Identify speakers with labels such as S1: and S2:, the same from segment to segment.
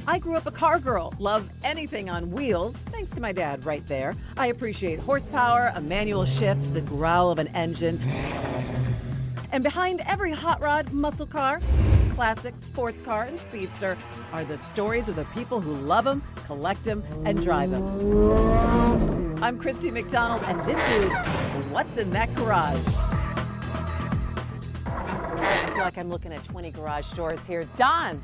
S1: I grew up a car girl, love anything on wheels, thanks to my dad right there. I appreciate horsepower, a manual shift, the growl of an engine. And behind every hot rod, muscle car, classic, sports car, and speedster are the stories of the people who love them, collect them, and drive them. I'm Christy McDonald, and this is What's in That Garage? I feel like I'm looking at 20 garage doors here. Don!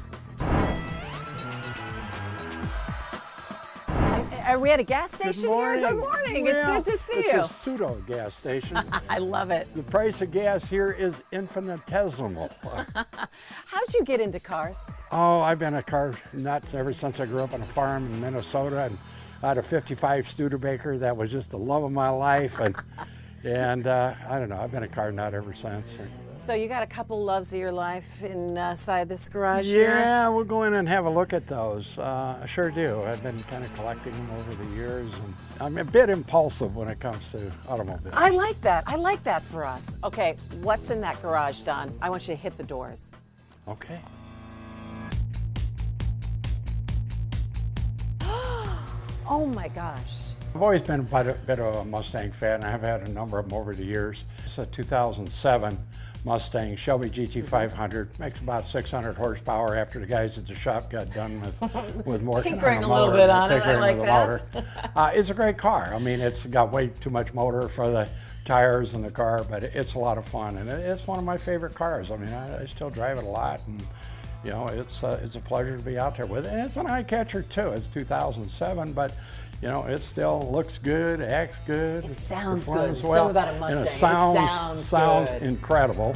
S1: Are we at a gas station here? Good morning.
S2: Well,
S1: it's good to see
S2: it's
S1: you.
S2: It's a pseudo gas station.
S1: I love it.
S2: The price of gas here is infinitesimal.
S1: How'd you get into cars?
S2: Oh, I've been a car nut ever since I grew up on a farm in Minnesota, and I had a 55 Studebaker that was just the love of my life, and I don't know, I've been a car nut ever since.
S1: So you got a couple loves of your life inside this garage here?
S2: Yeah, we'll go in and have a look at those. I sure do. I've been kind of collecting them over the years, and I'm a bit impulsive when it comes to automobiles.
S1: I like that. I like that for us. Okay, what's in that garage, Don? I want you to hit the doors.
S2: Okay.
S1: Oh my gosh.
S2: I've always been a bit of a Mustang fan. I've had a number of them over the years. It's a 2007 Mustang Shelby GT500. Makes about 600 horsepower after the guys at the shop got done with working
S1: Tinkering
S2: on the
S1: a little
S2: motor,
S1: bit on it. I
S2: tinkering
S1: like
S2: with the motor. It's a great car. I mean, it's got way too much motor for the tires in the car, but it's a lot of fun, and it's one of my favorite cars. I mean, I still drive it a lot, and you know, it's a pleasure to be out there with it. And it's an eye catcher too. It's 2007, but you know, it still looks good, acts good.
S1: It sounds good.
S2: Well,
S1: Something about a Mustang.
S2: And it sounds
S1: good.
S2: incredible.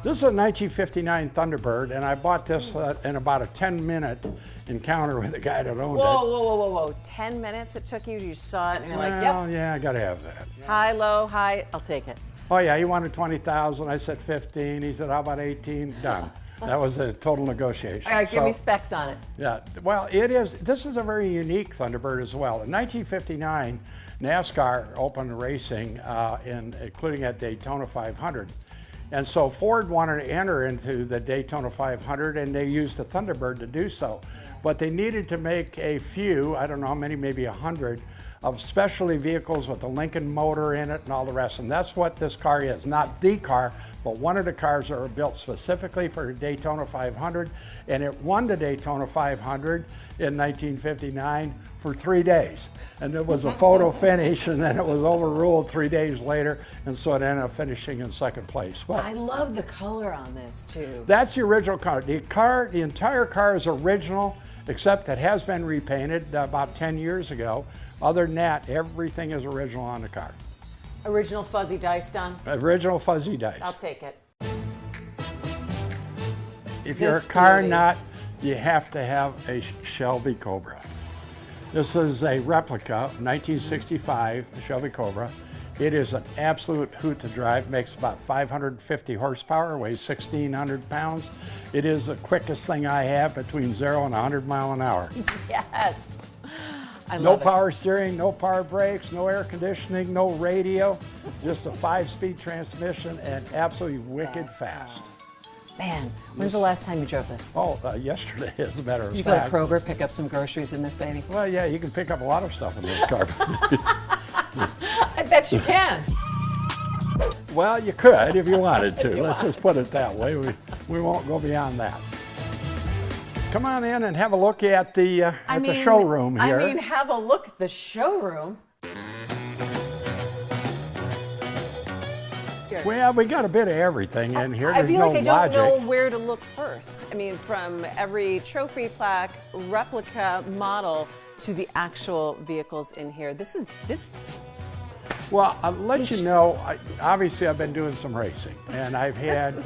S2: This is a 1959 Thunderbird, and I bought this in about a 10-minute encounter with the guy that owned it.
S1: Whoa. 10 minutes it took you? You saw it and you're like, yep.
S2: Well, yeah, I gotta have that.
S1: High, low, high, I'll take it.
S2: Oh yeah, he wanted 20,000. I said 15. He said, how about 18? Done. That was a total negotiation.
S1: All right, give me specs on it.
S2: Yeah, well, it is. This is a very unique Thunderbird as well. In 1959, NASCAR opened racing, including at Daytona 500. And so Ford wanted to enter into the Daytona 500, and they used the Thunderbird to do so. But they needed to make a few, I don't know how many, maybe 100, of specialty vehicles with the Lincoln motor in it and all the rest. And that's what this car is. Not the car, but one of the cars that were built specifically for Daytona 500. And it won the Daytona 500 in 1959 for 3 days. And it was a photo finish, and then it was overruled 3 days later. And so it ended up finishing in second place. But
S1: I love the color on this too.
S2: that's the original car. The entire car is original, except it has been repainted about 10 years ago. Other than that, everything is original on the car.
S1: Original fuzzy dice, Don?
S2: Original fuzzy dice.
S1: I'll take it.
S2: If you're a car nut, you have to have a Shelby Cobra. This is a replica, 1965 Shelby Cobra. It is an absolute hoot to drive, makes about 550 horsepower, weighs 1,600 pounds. It is the quickest thing I have between 0 and 100 miles an hour.
S1: Yes.
S2: No power steering, no power brakes, no air conditioning, no radio, just a 5-speed transmission and absolutely wicked fast.
S1: Man, when's the last time you drove this?
S2: Oh, yesterday, as a matter of fact.
S1: Did you go to Kroger, pick up some groceries in this baby?
S2: Well, yeah, you can pick up a lot of stuff in this car.
S1: I bet you can.
S2: Well, you could if you wanted to. Let's just put it that way. We won't go beyond that. Come on in and have a look at the showroom here.
S1: I mean, have a look at the showroom.
S2: Well, we got a bit of everything in here.
S1: I
S2: There's
S1: feel
S2: no
S1: like I
S2: logic.
S1: don't know where to look first. I mean, from every trophy plaque, replica model to the actual vehicles in here. This.
S2: Well, I'll let you know, obviously I've been doing some racing, and I've had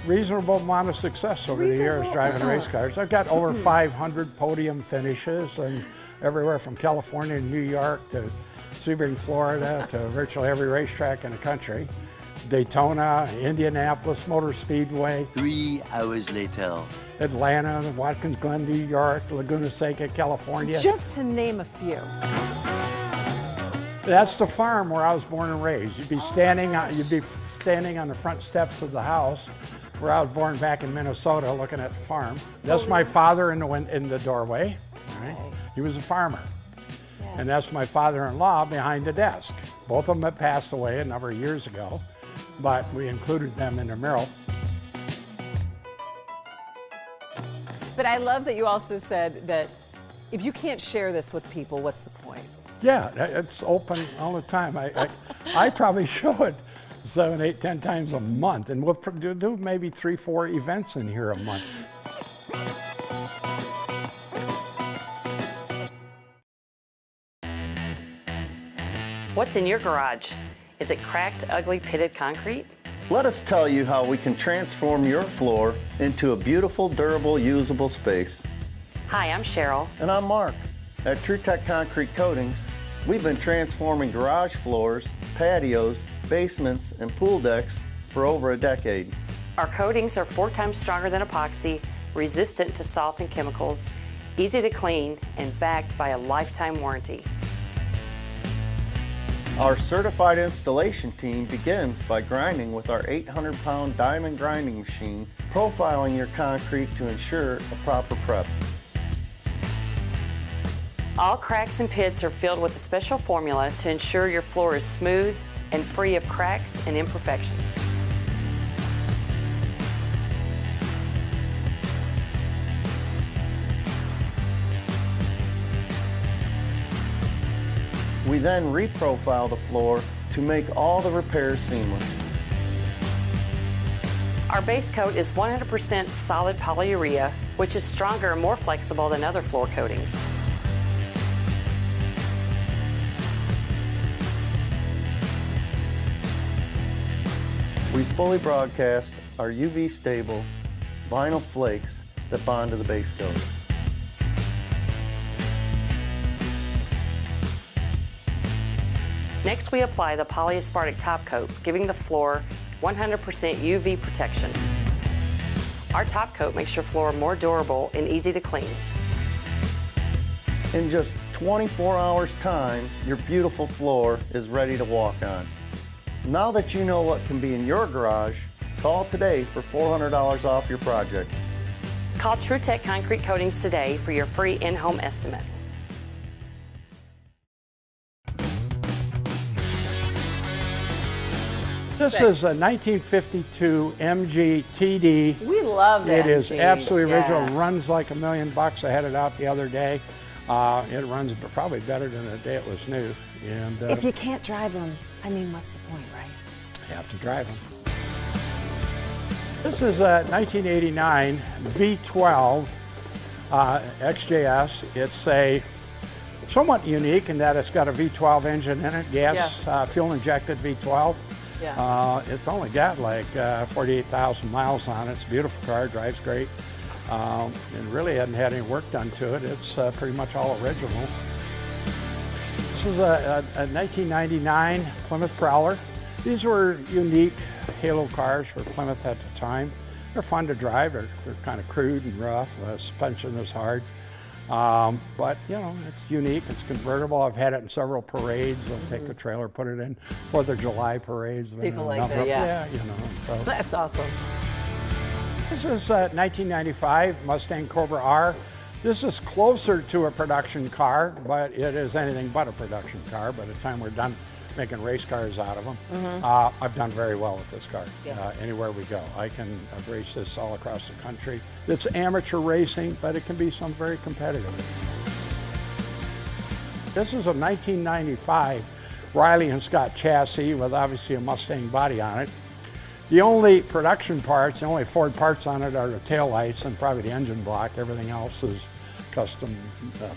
S2: reasonable amount of success over the years driving race cars. I've got over 500 podium finishes, and everywhere from California and New York to Sebring, Florida, to virtually every racetrack in the country. Daytona, Indianapolis Motor Speedway.
S3: 3 hours later.
S2: Atlanta, Watkins Glen, New York, Laguna Seca, California.
S1: Just to name a few.
S2: That's the farm where I was born and raised. You'd be standing on the front steps of the house where I was born back in Minnesota looking at the farm. That's my father in the doorway. Right? He was a farmer. And that's my father-in-law behind the desk. Both of them had passed away a number of years ago, but we included them in the mural.
S1: But I love that you also said that if you can't share this with people, what's the point?
S2: Yeah, it's open all the time. I probably show it 7, 8, 10 times a month, and we'll do maybe 3, 4 events in here a month.
S4: What's in your garage? Is it cracked, ugly, pitted concrete?
S5: Let us tell you how we can transform your floor into a beautiful, durable, usable space.
S4: Hi, I'm Cheryl.
S5: And I'm Mark. At TruTech Concrete Coatings, we've been transforming garage floors, patios, basements, and pool decks for over a decade.
S4: Our coatings are 4 times stronger than epoxy, resistant to salt and chemicals, easy to clean, and backed by a lifetime warranty.
S5: Our certified installation team begins by grinding with our 800-pound diamond grinding machine, profiling your concrete to ensure a proper prep.
S4: All cracks and pits are filled with a special formula to ensure your floor is smooth and free of cracks and imperfections.
S5: We then reprofile the floor to make all the repairs seamless.
S4: Our base coat is 100% solid polyurea, which is stronger and more flexible than other floor coatings.
S5: We fully broadcast our UV stable vinyl flakes that bond to the base coat.
S4: Next, we apply the polyaspartic top coat, giving the floor 100% UV protection. Our top coat makes your floor more durable and easy to clean.
S5: In just 24 hours time, your beautiful floor is ready to walk on. Now that you know what can be in your garage, call today for $400 off your project.
S4: Call TruTech Concrete Coatings today for your free in-home estimate.
S2: This is a 1952 MG TD.
S1: We love that.
S2: It is absolutely original.
S1: Yeah.
S2: Runs like $1 million. I had it out the other day. It runs probably better than the day it was new. And
S1: If you can't drive them, I mean, what's the point, right?
S2: you have to drive them. This is a 1989 V12 XJS. It's a somewhat unique in that it's got a V12 engine in it, gas, fuel injected V12.
S1: Yeah.
S2: It's only got like 48,000 miles on it. It's a beautiful car, drives great. And really hadn't had any work done to it. It's pretty much all original. This is a 1999 Plymouth Prowler. These were unique halo cars for Plymouth at the time. They're fun to drive. They're kind of crude and rough. The suspension is hard. But, you know, it's unique. It's convertible. I've had it in several parades. I'll take the trailer, put it in 4th of July parades.
S1: People like that, yeah.
S2: Yeah, you know. So.
S1: That's awesome.
S2: This is a 1995 Mustang Cobra R. This is closer to a production car, but it is anything but a production car. By the time we're done making race cars out of them, I've done very well with this car. Anywhere we go, I can race this all across the country. It's amateur racing, but it can be some very competitive. This is a 1995 Riley and Scott chassis with obviously a Mustang body on it. The only production parts, the only Ford parts on it are the taillights and probably the engine block. Everything else is custom,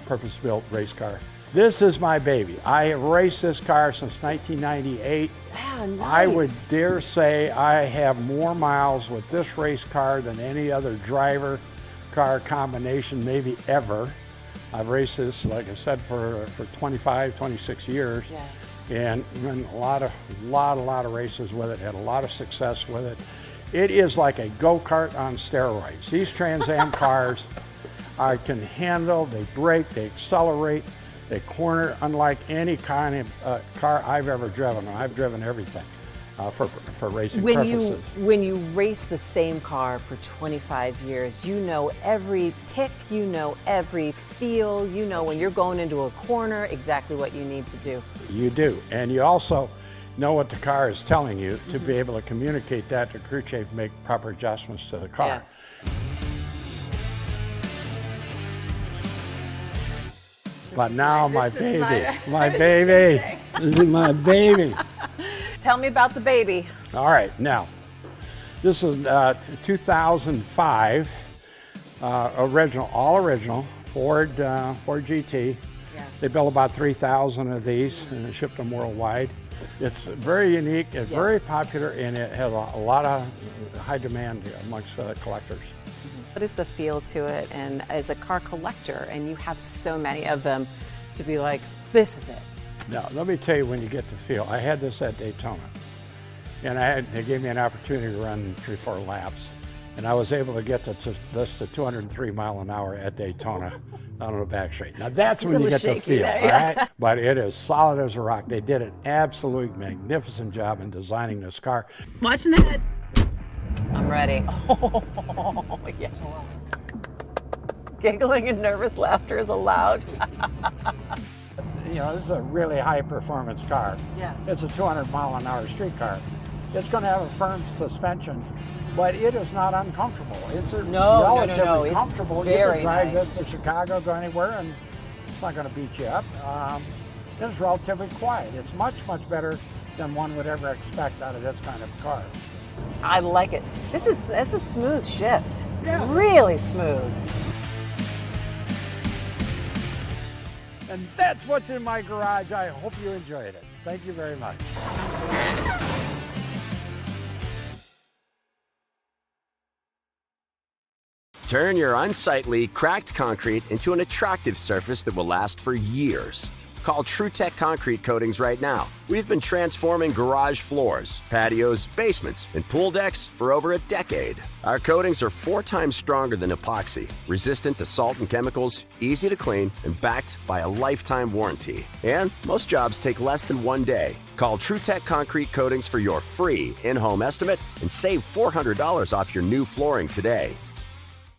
S2: purpose-built race car. This is my baby. I have raced this car since 1998.
S1: Wow, nice.
S2: I would dare say I have more miles with this race car than any other driver car combination maybe ever. I've raced this, like I said, for 25, 26 years.
S1: Yeah.
S2: And run a lot of races with it, had a lot of success with it. It is like a go-kart on steroids. These Trans Am cars can handle, they brake, they accelerate, they corner unlike any kind of car I've ever driven. I've driven everything. for racing
S6: When
S2: purposes.
S6: you race the same car for 25 years, you know every tick, you know every feel, you know when you're going into a corner exactly what you need to do.
S2: You do, and you also know what the car is telling you to be able to communicate that to crew chief, make proper adjustments to the car.
S6: Yeah.
S2: But now my
S6: this is
S2: baby, my baby, this is my baby.
S6: Tell me about the baby.
S2: All right, now, this is 2005, original, all original, Ford GT.
S6: Yeah.
S2: They built about 3,000 of these and shipped them worldwide. It's very unique, it's very popular, and it has a lot of high demand amongst collectors.
S6: What is the feel to it? And as a car collector, and you have so many of them, to be like, this is it.
S2: Now, let me tell you when you get the feel. I had this at Daytona, and they gave me an opportunity to run 3-4 laps, and I was able to get this to 203 mile an hour at Daytona out on the back straight. Now, that's when you get the feel,
S6: there,
S2: all right? But it is solid as a rock. They did an absolutely magnificent job in designing this car.
S6: Watching the head. I'm ready. Oh, yes. Giggling and nervous laughter is allowed.
S2: You know, this is a really high-performance car.
S6: Yeah.
S2: It's a 200-mile-an-hour street car. It's going to have a firm suspension, but it is not uncomfortable. It's relatively
S6: It's
S2: comfortable.
S6: very
S2: You can drive
S6: nice.
S2: this to Chicago, go anywhere, and it's not going to beat you up. It's relatively quiet. It's much, much better than one would ever expect out of this kind of car.
S6: I like it. It's a smooth shift.
S2: Yeah.
S6: Really smooth.
S2: And that's what's in my garage. I hope you enjoyed it. Thank you very much.
S7: Turn your unsightly, cracked concrete into an attractive surface that will last for years. Call TruTech Concrete Coatings right now. We've been transforming garage floors, patios, basements, and pool decks for over a decade. Our coatings are 4 times stronger than epoxy, resistant to salt and chemicals, easy to clean, and backed by a lifetime warranty. And most jobs take less than 1 day. Call TruTech Concrete Coatings for your free in-home estimate and save $400 off your new flooring today.